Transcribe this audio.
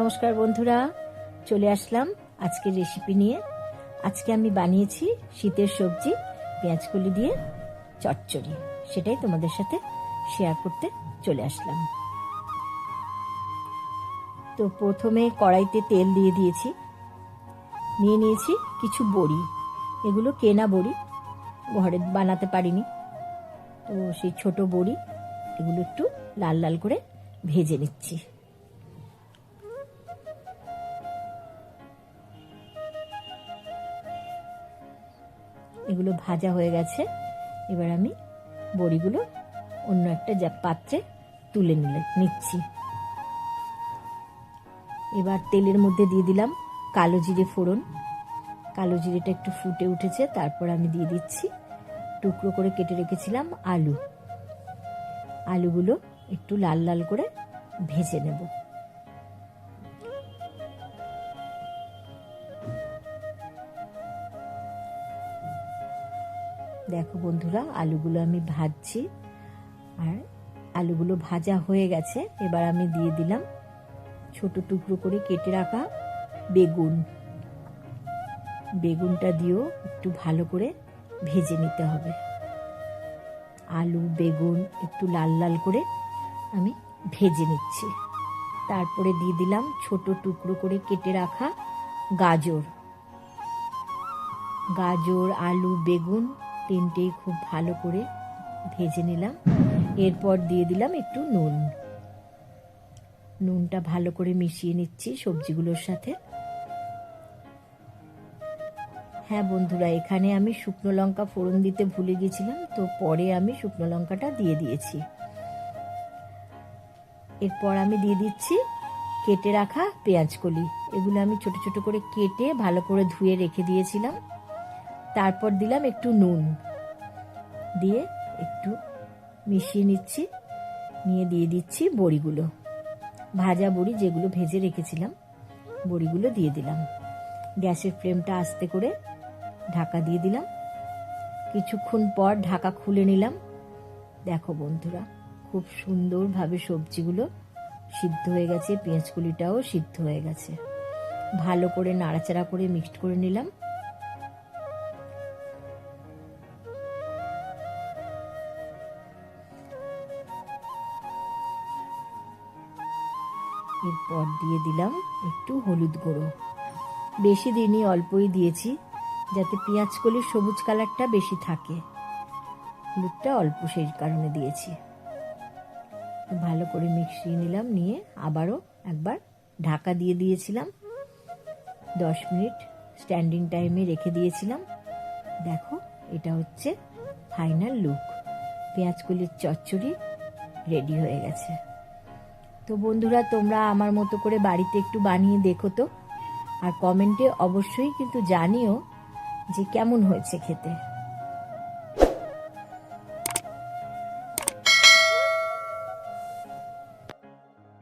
নমস্কার বন্ধুরা, চলে আসলাম আজকের রেসিপি নিয়ে। আজকে আমি বানিয়েছি শীতের সবজি পেঁয়াজকলি দিয়ে চচ্চড়ি, সেটাই তোমাদের সাথে শেয়ার করতে চলে আসলাম। তো প্রথমে কড়াইতে তেল দিয়ে দিয়েছি, নিয়ে নিয়েছি কিছু বড়ি। এগুলো কেনা বড়ি, ঘরে বানাতে পারিনি, তো সেই ছোট বড়ি এগুলো একটু লাল লাল করে ভেজে নিচ্ছি। এগুলো ভাজা হয়ে গেছে, এবার আমি বড়িগুলো অন্য একটা পাত্রে তুলে নিচ্ছি। এবার তেলের মধ্যে দিয়ে দিলাম কালো জিরে ফোড়ন। কালো জিরেটা একটু ফুটে উঠেছে, তারপর আমি দিয়ে দিচ্ছি টুকরো করে কেটে রেখেছিলাম আলু। আলুগুলো একটু লাল লাল করে ভেজে নেব। দেখো বন্ধুরা, আলুগুলো আমি ভাজছি, আর আলুগুলো ভাজা হয়ে গেছে। এবার আমি দিয়ে দিলাম ছোট টুকরো করে কেটে রাখা বেগুন। বেগুনটা দিয়েও একটু ভালো করে ভেজে নিতে হবে। আলু বেগুন একটু লাল লাল করে আমি ভেজে নিচ্ছি। তারপরে দিয়ে দিলাম ছোট টুকরো করে কেটে রাখা গাজর। গাজর আলু বেগুন তিনটেই খুব ভালো করে ভেজে নিলাম। এরপর দিয়ে দিলাম একটু নুন। নুনটা ভালো করে মিশিয়ে নিচ্ছি সবজিগুলোর সাথে। হ্যাঁ বন্ধুরা, এখানে আমি শুকনো লঙ্কা ফোড়ন দিতে ভুলে গেছিলাম, তো পরে আমি শুকনো লঙ্কাটা দিয়ে দিয়েছি। এরপর আমি দিয়ে দিচ্ছি কেটে রাখা পেঁয়াজকলি। এগুলো আমি ছোট ছোট করে কেটে ভালো করে ধুয়ে রেখে দিয়েছিলাম। তারপর দিলাম একটু নুন, দিয়ে একটু মিশিয়ে নিচ্ছি। নিয়ে দিয়ে দিচ্ছি বড়িগুলো, ভাজা বড়ি যেগুলো ভেজে রেখেছিলাম, বড়িগুলো দিয়ে দিলাম। গ্যাসের ফ্লেমটা আস্তে করে ঢাকা দিয়ে দিলাম। কিছুক্ষণ পর ঢাকা খুলে নিলাম। দেখো বন্ধুরা, খুব সুন্দরভাবে সবজিগুলো সিদ্ধ হয়ে গেছে, পেঁয়াজকলিটাও সিদ্ধ হয়ে গেছে। ভালো করে নাড়াচাড়া করে মিক্সড করে নিলাম। এরপর দিয়ে দিলাম একটু হলুদ গুঁড়ো। বেশি দিইনি, অল্পই দিয়েছি, যাতে পেঁয়াজকলির সবুজ কালারটা বেশি থাকে। হলুদটা অল্প, সেই কারণে দিয়েছি। ভালো করে মিশিয়ে নিলাম, নিয়ে আবারও একবার ঢাকা দিয়ে দিয়েছিলাম। 10 মিনিট স্ট্যান্ডিং টাইমে রেখে দিয়েছিলাম। দেখো, এটা হচ্ছে ফাইনাল লুক। পেঁয়াজকলির চচ্চড়ি রেডি হয়ে গেছে। তো বন্ধুরা, তোমরা আমার মতো করে বাড়িতে একটু বানিয়ে দেখো তো, আর কমেন্টে অবশ্যই কিন্তু জানিও যে কেমন হয়েছে খেতে।